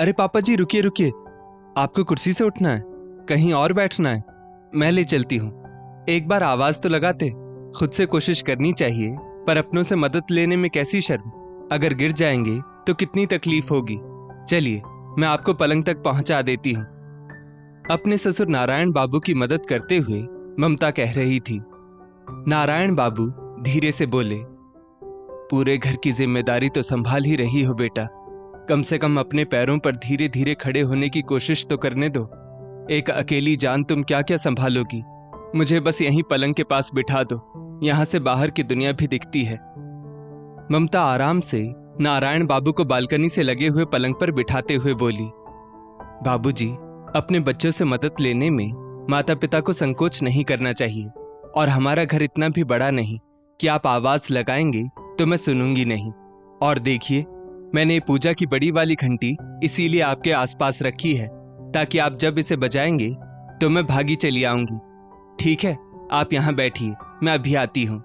अरे पापा जी रुकिए रुकिए, आपको कुर्सी से उठना है, कहीं और बैठना है? मैं ले चलती हूँ। एक बार आवाज तो लगाते। खुद से कोशिश करनी चाहिए, पर अपनों से मदद लेने में कैसी शर्म। अगर गिर जाएंगे तो कितनी तकलीफ होगी। चलिए मैं आपको पलंग तक पहुंचा देती हूँ। अपने ससुर नारायण बाबू की मदद करते हुए ममता कह रही थी। नारायण बाबू धीरे से बोले, पूरे घर की जिम्मेदारी तो संभाल ही रही हो बेटा, कम से कम अपने पैरों पर धीरे धीरे खड़े होने की कोशिश तो करने दो। एक अकेली जान तुम क्या क्या संभालोगी। मुझे बस यहीं पलंग के पास बिठा दो, यहां से बाहर की दुनिया भी दिखती है। ममता आराम से नारायण बाबू को बालकनी से लगे हुए पलंग पर बिठाते हुए बोली, बाबूजी, अपने बच्चों से मदद लेने में माता पिता को संकोच नहीं करना चाहिए, और हमारा घर इतना भी बड़ा नहीं कि आप आवाज लगाएंगे तो मैं सुनूंगी नहीं। और देखिए, मैंने पूजा की बड़ी वाली घंटी इसीलिए आपके आसपास रखी है, ताकि आप जब इसे बजाएंगे तो मैं भागी चली आऊंगी। ठीक है, आप यहां बैठिए, मैं अभी आती हूं।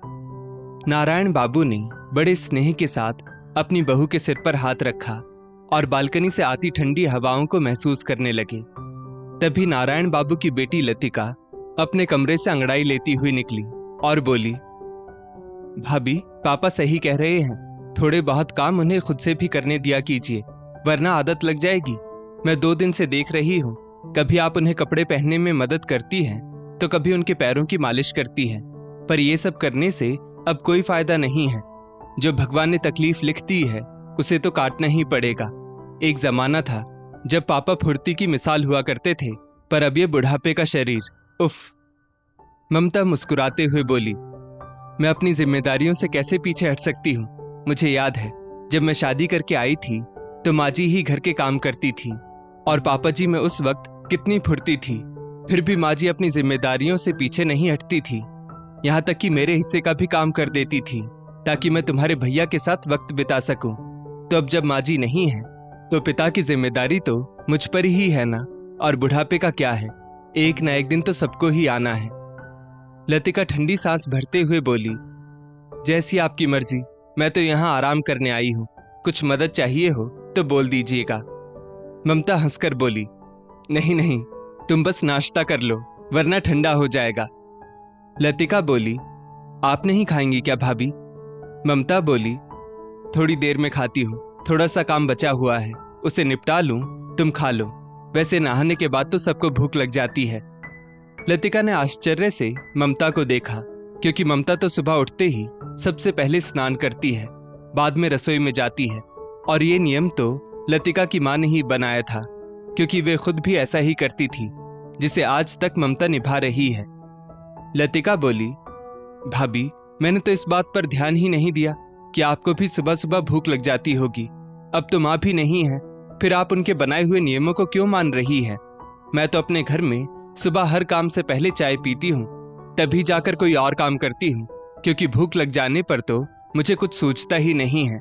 नारायण बाबू ने बड़े स्नेह के साथ अपनी बहू के सिर पर हाथ रखा और बालकनी से आती ठंडी हवाओं को महसूस करने लगे। तभी नारायण बाबू की बेटी लतिका अपने कमरे से अंगड़ाई लेती हुई निकली और बोली, भाभी, पापा सही कह रहे हैं, थोड़े बहुत काम उन्हें खुद से भी करने दिया कीजिए, वरना आदत लग जाएगी। मैं 2 दिन से देख रही हूँ, कभी आप उन्हें कपड़े पहनने में मदद करती हैं तो कभी उनके पैरों की मालिश करती हैं, पर यह सब करने से अब कोई फायदा नहीं है। जो भगवान ने तकलीफ लिख दी है उसे तो काटना ही पड़ेगा। एक जमाना था जब पापा फुर्ती की मिसाल हुआ करते थे, पर अब ये बुढ़ापे का शरीर, उफ। ममता मुस्कुराते हुए बोली, मैं अपनी जिम्मेदारियों से कैसे पीछे हट सकती हूँ। मुझे याद है, जब मैं शादी करके आई थी तो माँ जी ही घर के काम करती थी, और पापा जी में उस वक्त कितनी फुर्ती थी, फिर भी माँ जी अपनी जिम्मेदारियों से पीछे नहीं हटती थी। यहाँ तक कि मेरे हिस्से का भी काम कर देती थी, ताकि मैं तुम्हारे भैया के साथ वक्त बिता सकूं। तो अब जब माँ जी नहीं है तो पिता की जिम्मेदारी तो मुझ पर ही है ना, और बुढ़ापे का क्या है, एक ना एक दिन तो सबको ही आना है। लतिका ठंडी सांस भरते हुए बोली, जैसी आपकी मर्जी, मैं तो यहाँ आराम करने आई हूँ, कुछ मदद चाहिए हो तो बोल दीजिएगा। ममता हंसकर बोली, नहीं नहीं, तुम बस नाश्ता कर लो, वरना ठंडा हो जाएगा। लतिका बोली, आप नहीं खाएंगी क्या भाभी? ममता बोली, थोड़ी देर में खाती हूँ, थोड़ा सा काम बचा हुआ है, उसे निपटा लूं, तुम खा लो। वैसे नहाने के बाद तो सबको भूख लग जाती है। लतिका ने आश्चर्य से ममता को देखा, क्योंकि ममता तो सुबह उठते ही सबसे पहले स्नान करती है, बाद में रसोई में जाती है, और ये नियम तो लतिका की मां ने ही बनाया था, क्योंकि वे खुद भी ऐसा ही करती थी, जिसे आज तक ममता निभा रही है। लतिका बोली, भाभी, मैंने तो इस बात पर ध्यान ही नहीं दिया कि आपको भी सुबह सुबह भूख लग जाती होगी। अब तो माँ भी नहीं है, फिर आप उनके बनाए हुए नियमों को क्यों मान रही हैं? मैं तो अपने घर में सुबह हर काम से पहले चाय पीती हूँ, तभी जाकर कोई और काम करती हूँ, क्योंकि भूख लग जाने पर तो मुझे कुछ सूझता ही नहीं है।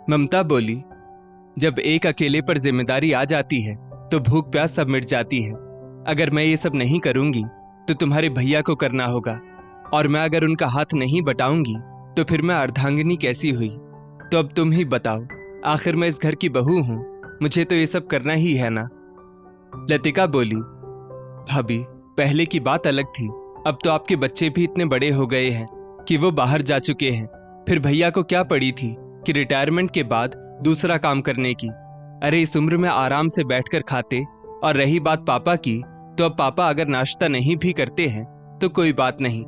ममता बोली, जब एक अकेले पर जिम्मेदारी आ जाती है तो भूख प्यास सब मिट जाती है। अगर मैं ये सब नहीं करूंगी तो तुम्हारे भैया को करना होगा, और मैं अगर उनका हाथ नहीं बटाऊंगी तो फिर मैं अर्धांगिनी कैसी हुई? तो अब तुम ही बताओ, आखिर मैं इस घर की बहू हूं, मुझे तो ये सब करना ही है ना। लतिका बोली, भाभी, पहले की बात अलग थी, अब तो आपके बच्चे भी इतने बड़े हो गए हैं कि वो बाहर जा चुके हैं, फिर भैया को क्या पड़ी थी कि रिटायरमेंट के बाद दूसरा काम करने की। अरे इस उम्र में आराम से बैठकर खाते। और रही बात पापा की, तो अब पापा अगर नाश्ता नहीं भी करते हैं तो कोई बात नहीं,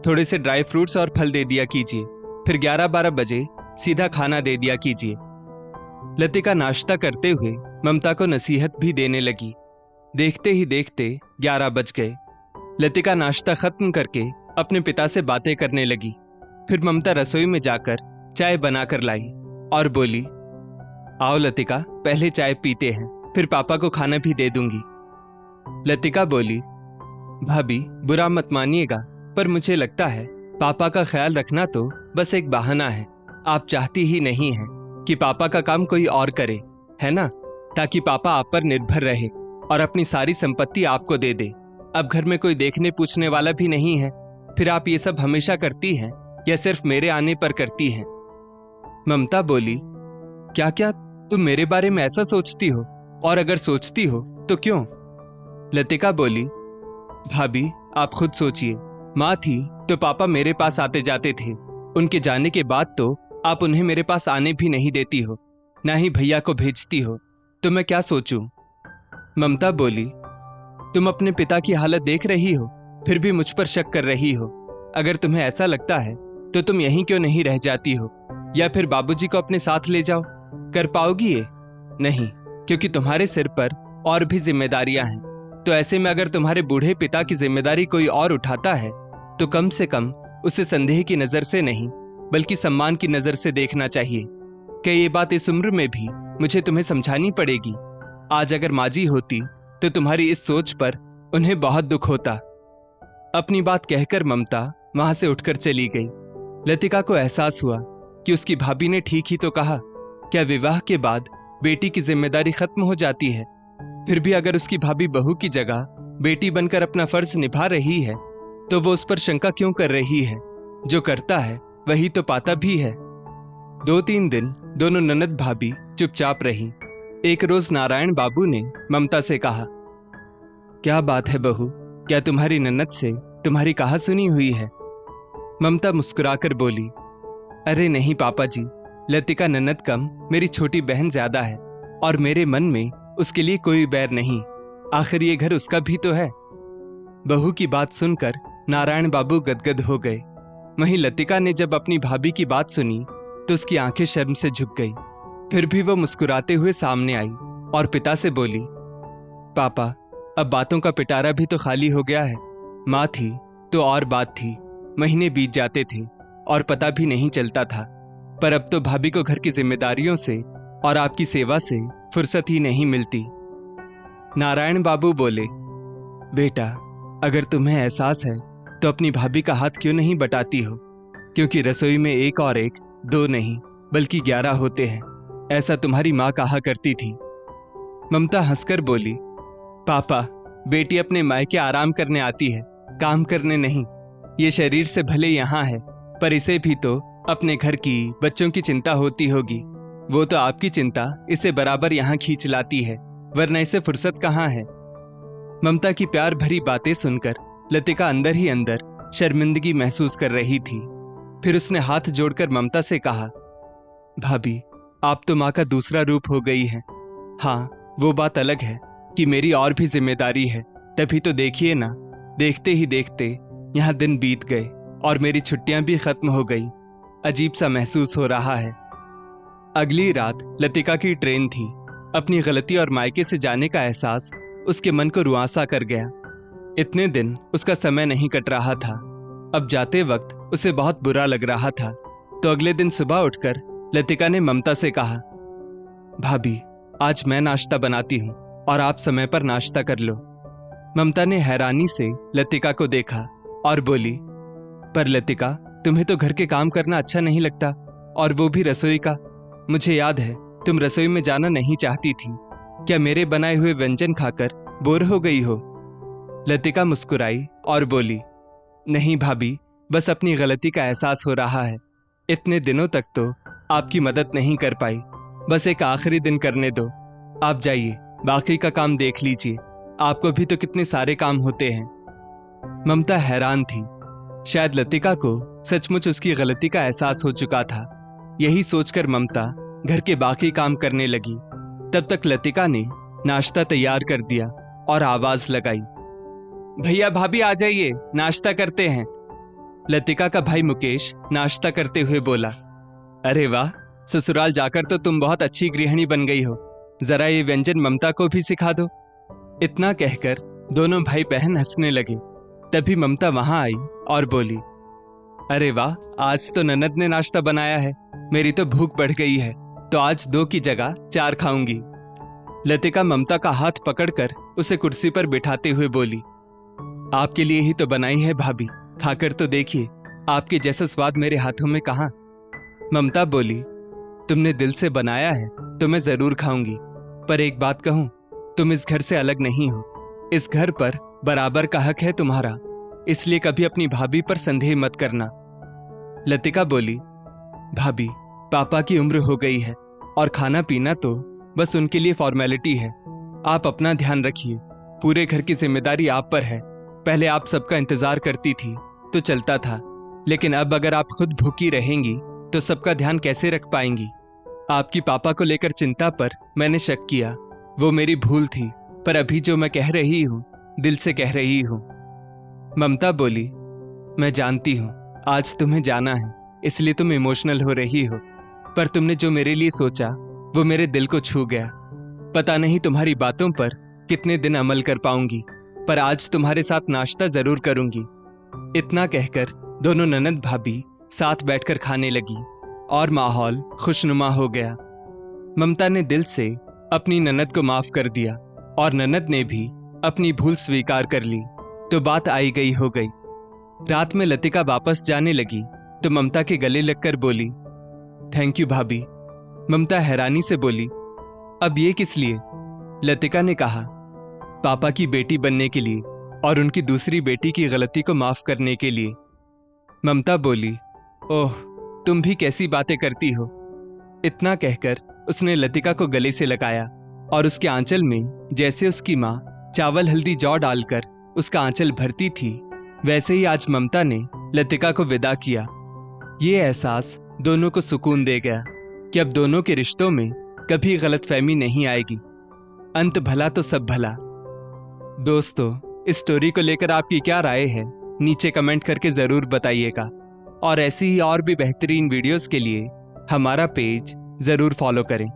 थोड़े से ड्राई फ्रूट्स और फल दे दिया कीजिए, फिर 11-12 बजे सीधा खाना दे दिया कीजिए। लतिका नाश्ता करते हुए ममता को नसीहत भी देने लगी। देखते ही देखते 11 बज गए। लतिका नाश्ता खत्म करके अपने पिता से बातें करने लगी। फिर ममता रसोई में जाकर चाय बनाकर लाई और बोली, आओ लतिका, पहले चाय पीते हैं, फिर पापा को खाना भी दे दूंगी। लतिका बोली, भाभी, बुरा मत मानिएगा, पर मुझे लगता है पापा का ख्याल रखना तो बस एक बहाना है। आप चाहती ही नहीं हैं कि पापा का काम कोई और करे, है ना, ताकि पापा आप पर निर्भर रहे और अपनी सारी संपत्ति आपको दे दे। अब घर में कोई देखने पूछने वाला भी नहीं है, फिर आप ये सब हमेशा करती हैं या सिर्फ मेरे आने पर करती हैं? ममता बोली, क्या क्या तुम मेरे बारे में ऐसा सोचती हो? और अगर सोचती हो तो क्यों? लतिका बोली, भाभी आप खुद सोचिए, माँ थी तो पापा मेरे पास आते जाते थे, उनके जाने के बाद तो आप उन्हें मेरे पास आने भी नहीं देती हो, ना ही भैया को भेजती हो, तो मैं क्या सोचूं? ममता बोली, तुम अपने पिता की हालत देख रही हो, फिर भी मुझ पर शक कर रही हो। अगर तुम्हें ऐसा लगता है तो तुम यहीं क्यों नहीं रह जाती हो, या फिर बाबूजी को अपने साथ ले जाओ। कर पाओगी ये? नहीं, क्योंकि तुम्हारे सिर पर और भी जिम्मेदारियां हैं। तो ऐसे में अगर तुम्हारे बूढ़े पिता की जिम्मेदारी कोई और उठाता है तो कम से कम उसे संदेह की नजर से नहीं बल्कि सम्मान की नजर से देखना चाहिए। क्या ये बात इस उम्र में भी मुझे तुम्हें समझानी पड़ेगी? आज अगर माँ जी होती तो तुम्हारी इस सोच पर उन्हें बहुत दुख होता। अपनी बात कहकर ममता वहां से उठकर चली गई। लतिका को एहसास हुआ कि उसकी भाभी ने ठीक ही तो कहा। क्या विवाह के बाद बेटी की जिम्मेदारी खत्म हो जाती है? फिर भी अगर उसकी भाभी बहू की जगह बेटी बनकर अपना फर्ज निभा रही है तो वो उस पर शंका क्यों कर रही है? जो करता है वही तो पाता भी है। 2-3 दिन दोनों ननद भाभी चुपचाप रही। एक रोज नारायण बाबू ने ममता से कहा, क्या बात है बहू, क्या तुम्हारी ननद से तुम्हारी कहा सुनी हुई है? ममता मुस्कुराकर बोली, अरे नहीं पापा जी, लतिका ननद कम मेरी छोटी बहन ज्यादा है और मेरे मन में उसके लिए कोई बैर नहीं। आखिर ये घर उसका भी तो है। बहू की बात सुनकर नारायण बाबू गदगद हो गए। वहीं लतिका ने जब अपनी भाभी की बात सुनी तो उसकी आंखें शर्म से झुक गई। फिर भी वो मुस्कुराते हुए सामने आई और पिता से बोली, पापा अब बातों का पिटारा भी तो खाली हो गया है। माँ थी तो और बात थी, महीने बीत जाते थे और पता भी नहीं चलता था, पर अब तो भाभी को घर की जिम्मेदारियों से और आपकी सेवा से फुर्सत ही नहीं मिलती। नारायण बाबू बोले, बेटा अगर तुम्हें एहसास है तो अपनी भाभी का हाथ क्यों नहीं बटाती हो, क्योंकि रसोई में एक और एक 2 नहीं बल्कि 11 होते हैं, ऐसा तुम्हारी माँ कहा करती थी। ममता हंसकर बोली, पापा बेटी अपने मायके आराम करने आती है, काम करने नहीं। ये शरीर से भले यहाँ है पर इसे भी तो अपने घर की बच्चों की चिंता होती होगी। वो तो आपकी चिंता इसे बराबर यहाँ खींच लाती है, वरना इसे फुर्सत कहाँ है। ममता की प्यार भरी बातें सुनकर लतिका अंदर ही अंदर शर्मिंदगी महसूस कर रही थी। फिर उसने हाथ जोड़कर ममता से कहा, भाभी आप तो माँ का दूसरा रूप हो गई हैं। हाँ वो बात अलग है कि मेरी और भी जिम्मेदारी है, तभी तो देखिए ना, देखते ही देखते यहाँ दिन बीत गए और मेरी छुट्टियां भी खत्म हो गई। अजीब सा महसूस हो रहा है। अगली रात लतिका की ट्रेन थी। अपनी गलती और मायके से जाने का एहसास उसके मन को रुआंसा कर गया। इतने दिन उसका समय नहीं कट रहा था, अब जाते वक्त उसे बहुत बुरा लग रहा था। तो अगले दिन सुबह उठकर लतिका ने ममता से कहा, भाभी आज मैं नाश्ता बनाती हूँ और आप समय पर नाश्ता कर लो। ममता ने हैरानी से लतिका को देखा और बोली, पर लतिका तुम्हें तो घर के काम करना अच्छा नहीं लगता, और वो भी रसोई का। मुझे याद है तुम रसोई में जाना नहीं चाहती थी। क्या मेरे बनाए हुए व्यंजन खाकर बोर हो गई हो? लतिका मुस्कुराई और बोली, नहीं भाभी, बस अपनी गलती का एहसास हो रहा है। इतने दिनों तक तो आपकी मदद नहीं कर पाई, बस एक आखिरी दिन करने दो। आप जाइए, बाकी का काम देख लीजिए, आपको भी तो कितने सारे काम होते हैं। ममता हैरान थी। शायद लतिका को सचमुच उसकी गलती का एहसास हो चुका था। यही सोचकर ममता घर के बाकी काम करने लगी। तब तक लतिका ने नाश्ता तैयार कर दिया और आवाज लगाई, भैया भाभी आ जाइए, नाश्ता करते हैं। लतिका का भाई मुकेश नाश्ता करते हुए बोला, अरे वाह, ससुराल जाकर तो तुम बहुत अच्छी गृहिणी बन गई हो, जरा ये व्यंजन ममता को भी सिखा दो। इतना कहकर दोनों भाई बहन हंसने लगे। तभी ममता वहां आई और बोली, अरे वाह, आज तो ननद ने नाश्ता बनाया है, मेरी तो भूख बढ़ गई है, तो आज 2 की जगह 4 खाऊंगी। लतिका ममता का हाथ पकड़कर उसे कुर्सी पर बिठाते हुए बोली, आपके लिए ही तो बनाई है भाभी, खाकर तो देखिए, आपके जैसा स्वाद मेरे हाथों में कहाँ। ममता बोली, तुमने दिल से बनाया है तो मैं जरूर खाऊंगी, पर एक बात कहूं, तुम इस घर से अलग नहीं हो। इस घर पर बराबर का हक है तुम्हारा, इसलिए कभी अपनी भाभी पर संदेह मत करना। लतिका बोली, भाभी पापा की उम्र हो गई है और खाना पीना तो बस उनके लिए फॉर्मेलिटी है, आप अपना ध्यान रखिए। पूरे घर की जिम्मेदारी आप पर है। पहले आप सबका इंतजार करती थी तो चलता था, लेकिन अब अगर आप खुद भूखी रहेंगी तो सबका ध्यान कैसे रख पाएंगी? आपकी पापा को लेकर चिंता पर मैंने शक किया, वो मेरी भूल थी। पर अभी जो मैं कह रही हूँ दिल से कह रही हूँ। ममता बोली, मैं जानती हूँ आज तुम्हें जाना है, इसलिए तुम इमोशनल हो रही हो, पर तुमने जो मेरे लिए सोचा वो मेरे दिल को छू गया। पता नहीं तुम्हारी बातों पर कितने दिन अमल कर पाऊंगी, पर आज तुम्हारे साथ नाश्ता जरूर करूंगी। इतना कहकर दोनों ननद भाभी साथ बैठकर खाने लगी और माहौल खुशनुमा हो गया। ममता ने दिल से अपनी ननद को माफ कर दिया और ननद ने भी अपनी भूल स्वीकार कर ली, तो बात आई गई हो गई। रात में लतिका वापस जाने लगी तो ममता के गले लगकर बोली, थैंक यू भाभी। ममता हैरानी से बोली, अब ये किस लिए? लतिका ने कहा, पापा की बेटी बनने के लिए और उनकी दूसरी बेटी की गलती को माफ करने के लिए। ममता बोली, ओह तुम भी कैसी बातें करती हो। इतना कहकर उसने लतिका को गले से लगाया और उसके आंचल में जैसे उसकी माँ चावल हल्दी जौ डालकर उसका आंचल भरती थी, वैसे ही आज ममता ने लतिका को विदा किया। ये एहसास दोनों को सुकून दे गया कि अब दोनों के रिश्तों में कभी गलतफहमी नहीं आएगी। अंत भला तो सब भला। दोस्तों, इस स्टोरी को लेकर आपकी क्या राय है नीचे कमेंट करके जरूर बताइएगा, और ऐसी ही और भी बेहतरीन वीडियोस के लिए हमारा पेज जरूर फॉलो करें।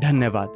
धन्यवाद।